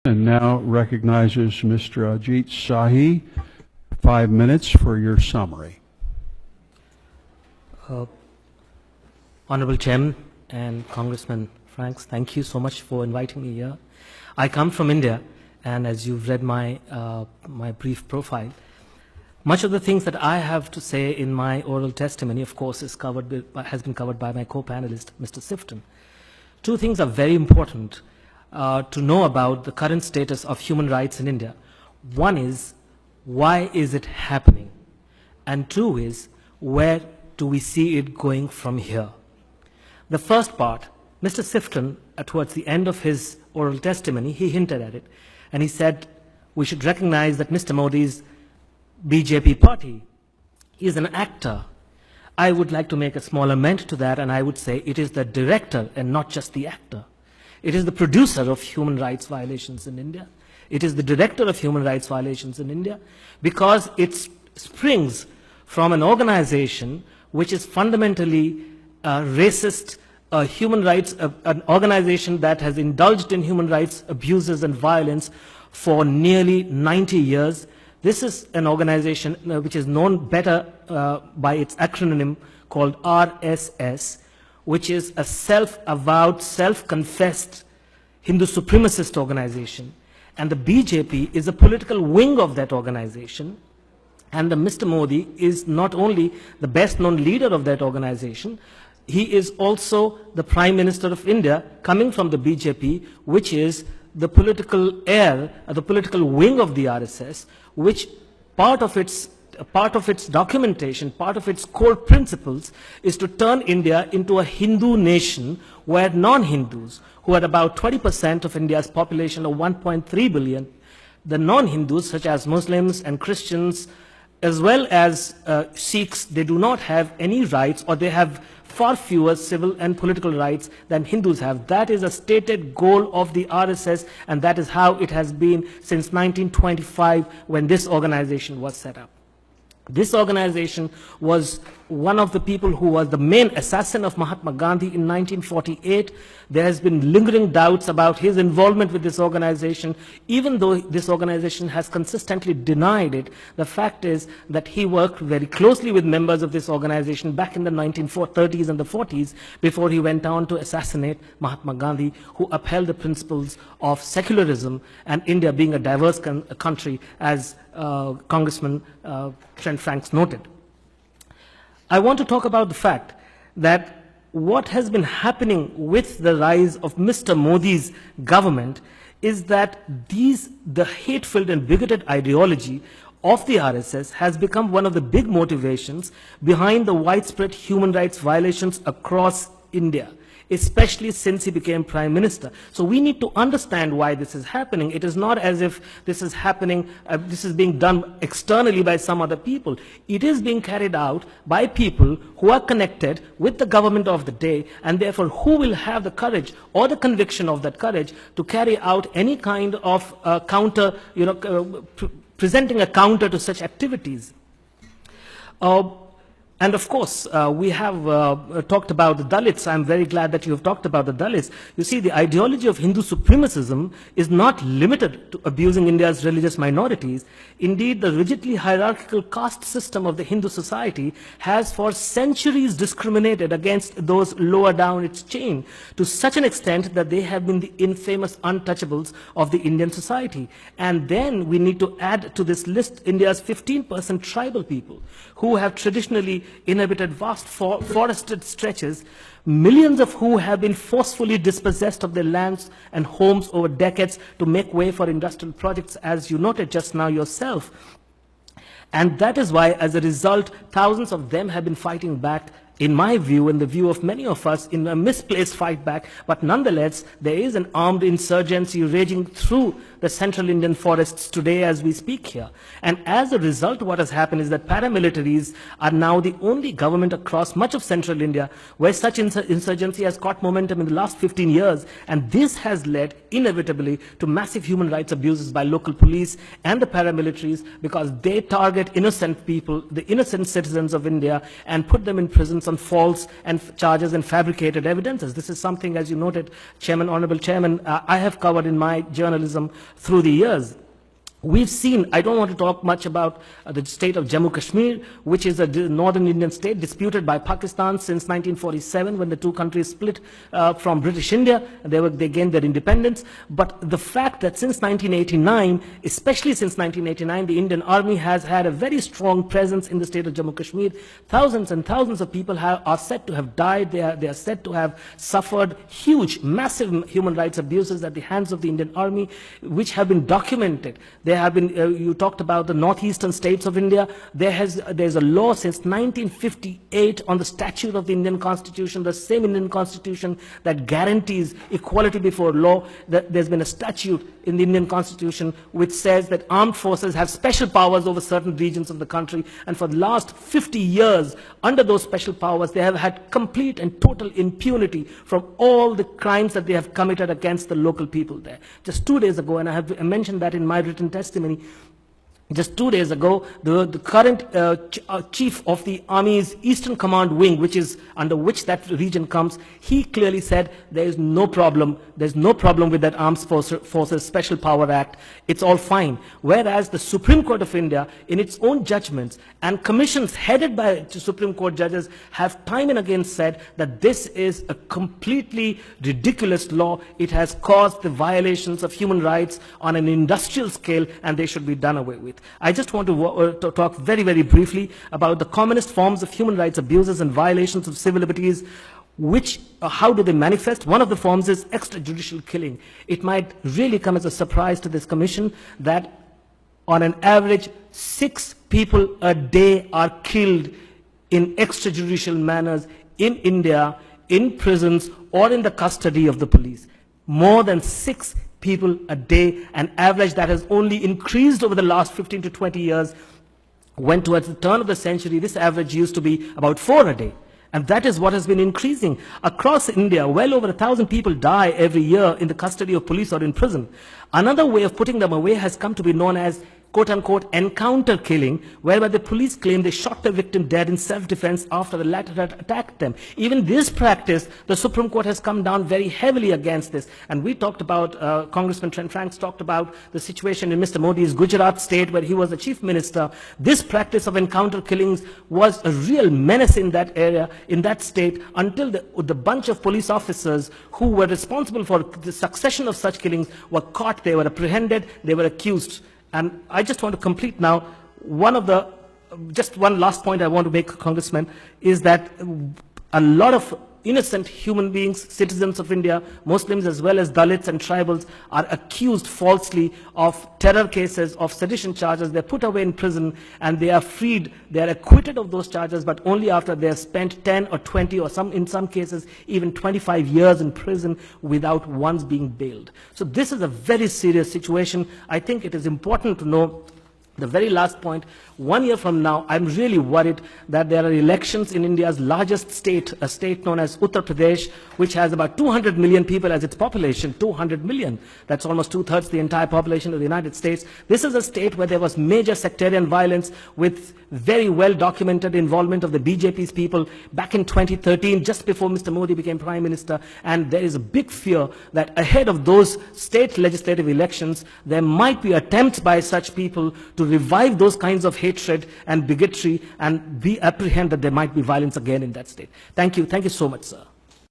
And now recognizes Mr. Ajit Sahi. 5 minutes for your summary. Honorable Chairman and Congressman Franks, thank you so much for inviting me here. I come from India, and as you've read my brief profile, much of the things that I have to say in my oral testimony, of course, has been covered by my co-panelist, Mr. Sifton. Two things are very important to know about the current status of human rights in India. One is, why is it happening? And two is, where do we see it going from here? The first part, Mr. Sifton, towards the end of his oral testimony, he hinted at it. And he said, we should recognize that Mr. Modi's BJP party is an actor. I would like to make a small amendment to that, and I would say it is the director and not just the actor. It is the producer of human rights violations in India. It is the director of human rights violations in India because it springs from an organization which is fundamentally racist, an organization that has indulged in human rights abuses and violence for nearly 90 years. This is an organization which is known better by its acronym called RSS, which is a self-avowed, self-confessed Hindu supremacist organization. And the BJP is a political wing of that organization. And Mr. Modi is not only the best-known leader of that organization, he is also the Prime Minister of India, coming from the BJP, which is the political heir, the political wing of the RSS, which part of its documentation, part of its core principles is to turn India into a Hindu nation where non-Hindus, who are about 20% of India's population of 1.3 billion, the non-Hindus such as Muslims and Christians, as well as Sikhs, they do not have any rights, or they have far fewer civil and political rights than Hindus have. That is a stated goal of the RSS, and that is how it has been since 1925 when this organization was set up. This organization was one of the people who was the main assassin of Mahatma Gandhi in 1948. There has been lingering doubts about his involvement with this organization, even though this organization has consistently denied it. The fact is that he worked very closely with members of this organization back in the 1930s and the 40s before he went on to assassinate Mahatma Gandhi, who upheld the principles of secularism and India being a diverse country, as Congressman Trent Franks noted. I want to talk about the fact that what has been happening with the rise of Mr. Modi's government is that the hate-filled and bigoted ideology of the RSS has become one of the big motivations behind the widespread human rights violations across India, especially since he became Prime Minister. So we need to understand why this is happening. It is not as if this is happening, this is being done externally by some other people. It is being carried out by people who are connected with the government of the day, and therefore who will have the courage or the conviction of that courage to carry out any kind of counter, presenting a counter to such activities. And of course, we have talked about the Dalits. I'm very glad that you have talked about the Dalits. You see, the ideology of Hindu supremacism is not limited to abusing India's religious minorities. Indeed, the rigidly hierarchical caste system of the Hindu society has for centuries discriminated against those lower down its chain, to such an extent that they have been the infamous untouchables of the Indian society. And then we need to add to this list India's 15% tribal people, who have traditionally inhabited vast forested stretches, millions of who have been forcefully dispossessed of their lands and homes over decades to make way for industrial projects, as you noted just now yourself. And that is why, as a result, thousands of them have been fighting back, in my view, in the view of many of us, in a misplaced fight back. But nonetheless, there is an armed insurgency raging through the central Indian forests today as we speak here. And as a result, what has happened is that paramilitaries are now the only government across much of central India where such insurgency has caught momentum in the last 15 years. And this has led inevitably to massive human rights abuses by local police and the paramilitaries, because they target innocent people, the innocent citizens of India, and put them in prisons on false and charges and fabricated evidences. This is something, as you noted, Chairman, Honorable Chairman, I have covered in my journalism through the years. We've seen, I don't want to talk much about the state of Jammu Kashmir, which is a northern Indian state disputed by Pakistan since 1947 when the two countries split from British India. They gained their independence. But the fact that since 1989, especially since 1989, the Indian Army has had a very strong presence in the state of Jammu Kashmir. Thousands and thousands of people are said to have died. They are said to have suffered huge, massive human rights abuses at the hands of the Indian Army, which have been documented. There have been, you talked about the northeastern states of India. There's a law since 1958 on the statute of the Indian Constitution, the same Indian Constitution that guarantees equality before law. There's been a statute in the Indian Constitution which says that armed forces have special powers over certain regions of the country. And for the last 50 years, under those special powers, they have had complete and total impunity from all the crimes that they have committed against the local people there. Just 2 days ago, and I have mentioned that in my written testimony, just 2 days ago, the current chief of the Army's Eastern Command Wing, which is under which that region comes, he clearly said there is no problem. There's no problem with that Armed Forces Special Power Act. It's all fine. Whereas the Supreme Court of India, in its own judgments, and commissions headed by Supreme Court judges have time and again said that this is a completely ridiculous law. It has caused the violations of human rights on an industrial scale, and they should be done away with. I just want to talk very, very briefly about the commonest forms of human rights abuses and violations of civil liberties. How do they manifest? One of the forms is extrajudicial killing. It might really come as a surprise to this commission that on an average 6 people a day are killed in extrajudicial manners in India, in prisons or in the custody of the police. More than 6 people a day, an average that has only increased over the last 15 to 20 years. When towards the turn of the century, this average used to be about 4 a day. And that is what has been increasing. Across India, well over 1,000 people die every year in the custody of police or in prison. Another way of putting them away has come to be known as quote-unquote encounter killing, whereby the police claim they shot the victim dead in self-defense after the latter had attacked them. Even this practice, the Supreme Court has come down very heavily against this. And we talked about, Congressman Trent Franks talked about the situation in Mr. Modi's Gujarat state where he was the chief minister. This practice of encounter killings was a real menace in that area, in that state, until the bunch of police officers who were responsible for the succession of such killings were caught, they were apprehended, they were accused. And I just want to complete now, just one last point I want to make, Congressman, is that a lot of innocent human beings, citizens of India, Muslims as well as Dalits and tribals, are accused falsely of terror cases, of sedition charges. They're put away in prison and they are freed. They are acquitted of those charges, but only after they have spent 10 or 20 or in some cases even 25 years in prison without once being bailed. So this is a very serious situation. I think it is important to know. The very last point, 1 year from now, I'm really worried that there are elections in India's largest state, a state known as Uttar Pradesh, which has about 200 million people as its population, 200 million. That's almost 2/3 the entire population of the United States. This is a state where there was major sectarian violence with very well documented involvement of the BJP's people back in 2013, just before Mr. Modi became Prime Minister. And there is a big fear that ahead of those state legislative elections, there might be attempts by such people to revive those kinds of hatred and bigotry and apprehend that there might be violence again in that state. Thank you. Thank you so much, sir.